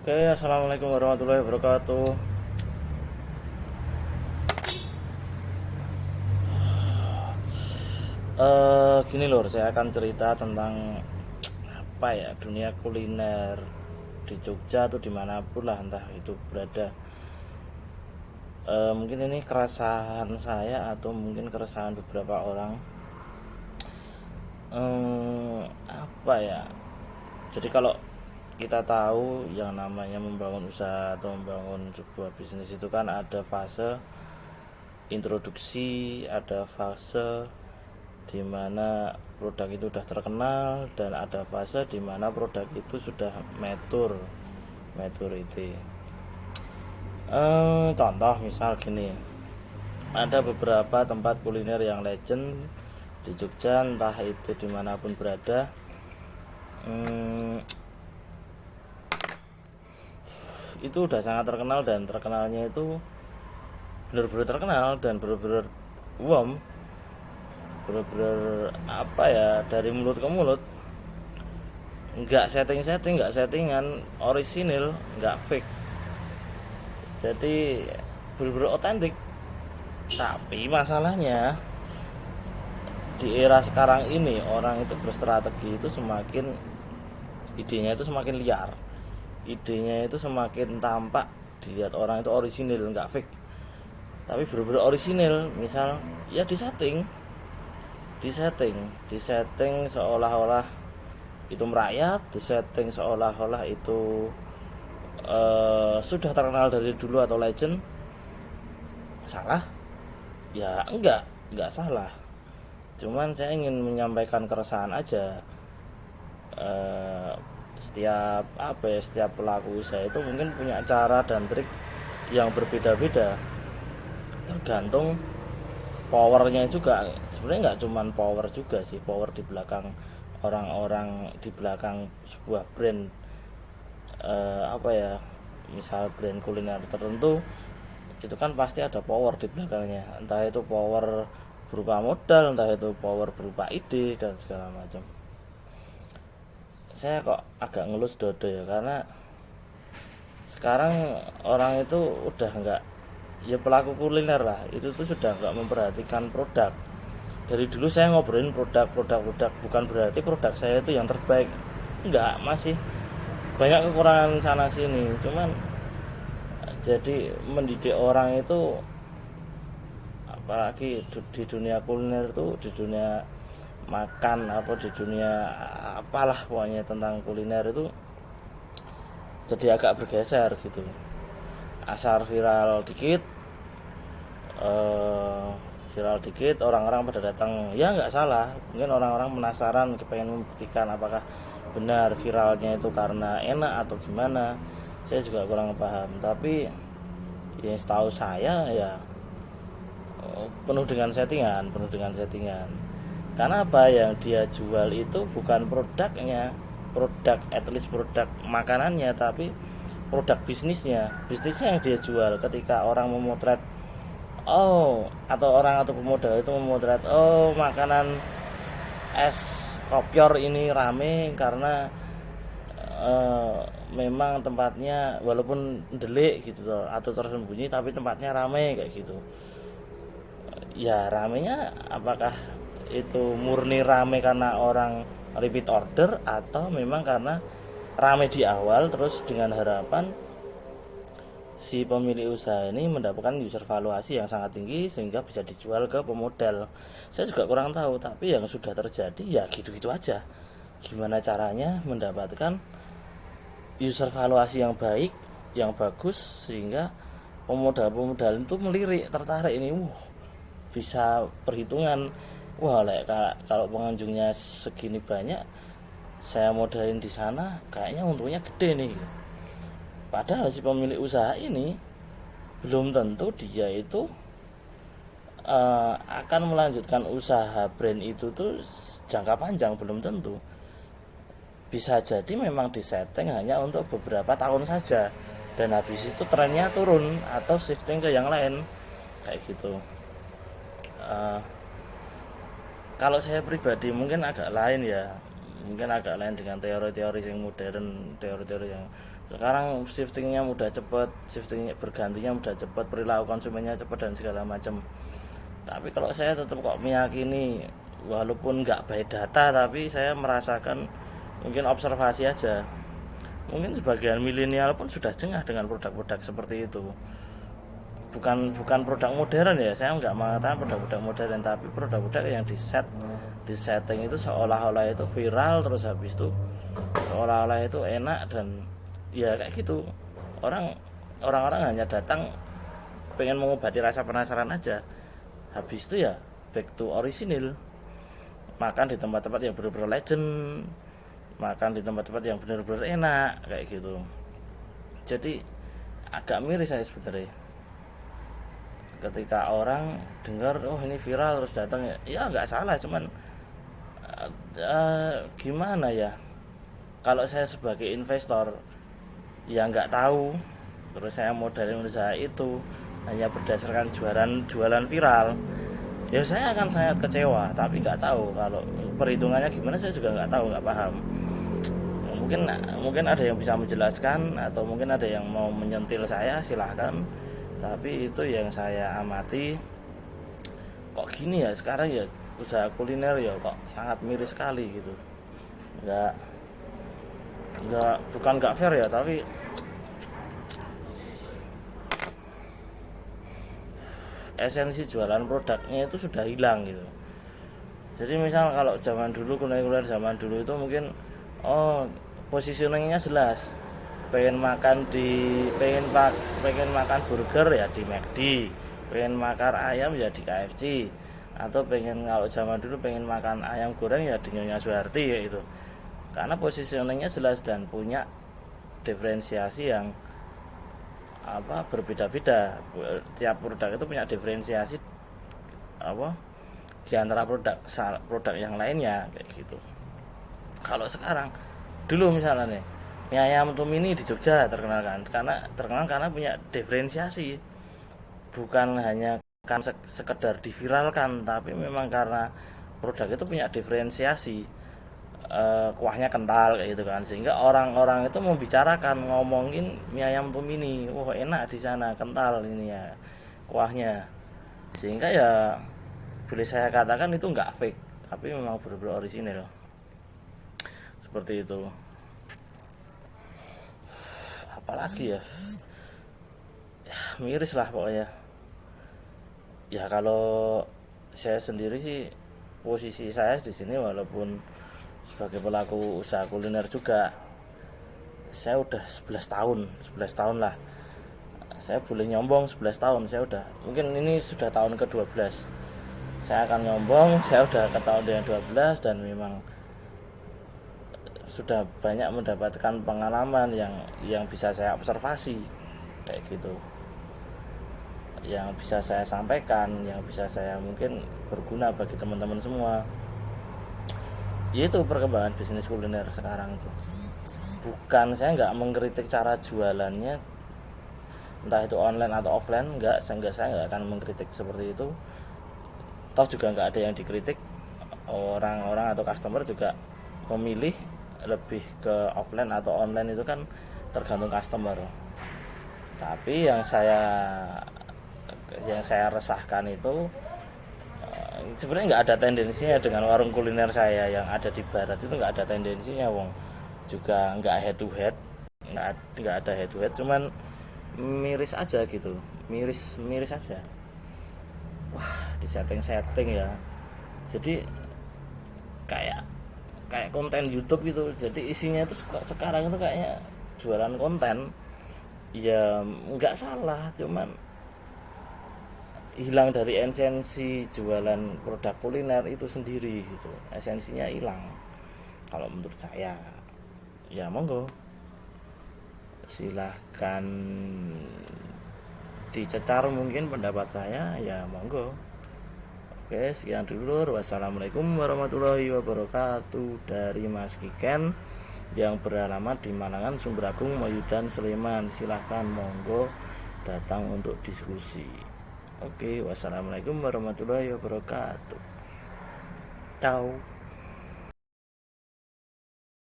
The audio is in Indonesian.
Oke, assalamualaikum warahmatullahi wabarakatuh. Gini lor, saya akan cerita tentang apa ya, dunia kuliner di Jogja atau dimanapun lah, entah itu berada. Mungkin ini keresahan saya atau mungkin keresahan beberapa orang. Apa ya? Jadi kalau kita tahu yang namanya membangun usaha atau membangun sebuah bisnis itu kan ada fase introduksi, ada fase di mana produk itu sudah terkenal, dan ada fase di mana produk itu sudah maturity. Contoh misal gini, ada beberapa tempat kuliner yang legend di Jogja, entah itu dimanapun berada. Itu udah sangat terkenal, dan terkenalnya itu benar-benar terkenal dan benar-benar warm, benar-benar apa ya, dari mulut ke mulut, nggak setting-setting, nggak settingan, orisinil, nggak fake, jadi benar-benar otentik. Tapi masalahnya di era sekarang ini orang itu berstrategi itu semakin, idenya itu semakin liar, idenya itu semakin tampak dilihat orang itu orisinil, nggak fake, tapi benar-benar orisinil. Misal ya disetting seolah-olah itu merayat, disetting seolah-olah itu sudah terkenal dari dulu atau legend. Salah? Ya enggak salah. Cuman saya ingin menyampaikan keresahan aja. Eh, setiap pelaku usaha itu mungkin punya cara dan trik yang berbeda-beda, tergantung powernya juga. Sebenarnya nggak cuman power juga sih, power di belakang orang-orang, di belakang sebuah brand, apa ya, misal brand kuliner tertentu, itu kan pasti ada power di belakangnya, entah itu power berupa modal, entah itu power berupa ide dan segala macam. Saya kok agak ngelus dodo ya, karena sekarang orang itu udah nggak, ya pelaku kuliner lah itu tuh sudah nggak memperhatikan produk. Dari dulu saya ngobrolin produk, bukan berarti produk saya itu yang terbaik, nggak, masih banyak kekurangan sana sini. Cuman jadi mendidik orang itu, apalagi di dunia kuliner itu, di dunia makan apa, di dunia apalah pokoknya tentang kuliner itu, jadi agak bergeser gitu. Asal eh, viral dikit orang-orang pada datang, ya nggak salah. Mungkin orang-orang penasaran, kepengen membuktikan apakah benar viralnya itu karena enak atau gimana. Saya juga kurang paham, tapi yang setahu saya ya penuh dengan settingan. Karena apa yang dia jual itu bukan produknya, produk, at least produk makanannya, tapi produk bisnisnya yang dia jual. Ketika orang memotret, oh, atau orang atau pemodal itu memotret, oh, makanan es kopior ini rame karena eh, memang tempatnya walaupun delik gitu loh, atau tersembunyi tapi tempatnya rame kayak gitu. Ya ramenya apakah itu murni rame karena orang repeat order, atau memang karena rame di awal terus dengan harapan si pemilik usaha ini mendapatkan user valuasi yang sangat tinggi sehingga bisa dijual ke pemodal. Saya juga kurang tahu, tapi yang sudah terjadi ya gitu-gitu aja. Gimana caranya mendapatkan user valuasi yang baik, yang bagus, sehingga pemodal-pemodal itu melirik, tertarik ini. Bisa perhitungan, wah, kalau pengunjungnya segini banyak, saya modalin di sana, kayaknya untungnya gede nih. Padahal si pemilik usaha ini belum tentu dia itu akan melanjutkan usaha brand itu tuh jangka panjang, belum tentu. Bisa jadi memang disetting hanya untuk beberapa tahun saja, dan habis itu trennya turun atau shifting ke yang lain kayak gitu. Eh, Kalau saya pribadi mungkin agak lain ya, mungkin agak lain dengan teori-teori yang modern, teori-teori yang Sekarang shiftingnya mudah cepat, shiftingnya bergantinya mudah cepat, perilaku konsumennya cepat dan segala macam. Tapi kalau saya tetap kok meyakini, walaupun nggak by data, tapi saya merasakan, mungkin observasi aja, mungkin sebagian milenial pun sudah jengah dengan produk-produk seperti itu. Bukan produk modern ya, saya nggak mengatakan produk-produk modern, tapi produk-produk yang di setting itu seolah-olah itu viral, terus habis itu seolah-olah itu enak, dan ya kayak gitu. Orang-orang hanya datang pengen mengobati rasa penasaran aja, habis itu ya back to original, makan di tempat-tempat yang benar-benar legend, makan di tempat-tempat yang benar-benar enak kayak gitu. Jadi agak miris saya sebenarnya ketika orang dengar oh ini viral terus datang, ya nggak salah, cuman gimana ya, kalau saya sebagai investor ya nggak tahu, terus saya modalin usaha itu hanya berdasarkan jualan viral, ya saya akan sangat kecewa. Tapi nggak tahu kalau perhitungannya gimana, saya juga nggak tahu, nggak paham. Mungkin ada yang bisa menjelaskan, atau mungkin ada yang mau menyentil saya, silahkan. Tapi itu yang saya amati, kok gini ya sekarang ya, usaha kuliner ya kok sangat miris sekali gitu. nggak bukan nggak fair ya, tapi esensi jualan produknya itu sudah hilang gitu. Jadi misal kalau zaman dulu, kuliner zaman dulu itu mungkin oh positioningnya jelas, pengen makan burger ya di McD, pengen makan ayam ya di KFC, atau kalau zaman dulu pengen makan ayam goreng ya di Nyonya Suharti ya itu. Karena positioningnya jelas dan punya diferensiasi yang berbeda-beda. Tiap produk itu punya diferensiasi di antara produk yang lainnya kayak gitu. Kalau sekarang, dulu misalnya nih, mie ayam Tumini di Jogja terkenal karena punya diferensiasi, bukan hanya kan sekedar diviralkan, tapi memang karena produk itu punya diferensiasi. Kuahnya kental kayak gitu kan, sehingga orang-orang itu membicarakan, ngomongin mie ayam Tumini, wah enak di sana, kental ini ya kuahnya, sehingga ya boleh saya katakan itu nggak fake, tapi memang benar-benar orisinil seperti itu. Apalagi ya, miris lah pokoknya. Ya kalau saya sendiri sih, posisi saya di sini walaupun sebagai pelaku usaha kuliner juga, saya udah 11 tahun, 11 tahun lah. Saya boleh nyombong 11 tahun, saya udah, mungkin ini sudah tahun ke-12. Saya akan nyombong, saya udah ke tahun yang 12, dan memang sudah banyak mendapatkan pengalaman yang bisa saya observasi kayak gitu, yang bisa saya sampaikan, yang bisa saya mungkin berguna bagi teman-teman semua. Yaitu perkembangan bisnis kuliner sekarang tuh. Bukan, saya nggak mengkritik cara jualannya, entah itu online atau offline, saya nggak akan mengkritik seperti itu. Toh juga nggak ada yang dikritik, orang-orang atau customer juga memilih lebih ke offline atau online, itu kan tergantung customer. Tapi yang saya resahkan itu, sebenarnya nggak ada tendensinya dengan warung kuliner saya yang ada di barat, itu nggak ada tendensinya, wong juga nggak head to head, nggak ada head to head, cuman miris aja gitu, miris aja. Wah, di setting ya, jadi kayak konten YouTube gitu. Jadi isinya itu sekarang itu kayaknya jualan konten, ya nggak salah, cuman hilang dari esensi jualan produk kuliner itu sendiri gitu, esensinya hilang kalau menurut saya. Ya monggo, silahkan dicecar mungkin pendapat saya, ya monggo. Oke, sekian dulu. Wassalamualaikum warahmatullahi wabarakatuh dari Mas Kiken yang beralamat di Malangan, Sumberagung, Mayudan, Sleman. Silahkan monggo datang untuk diskusi. Oke, wassalamualaikum warahmatullahi wabarakatuh. Ciao.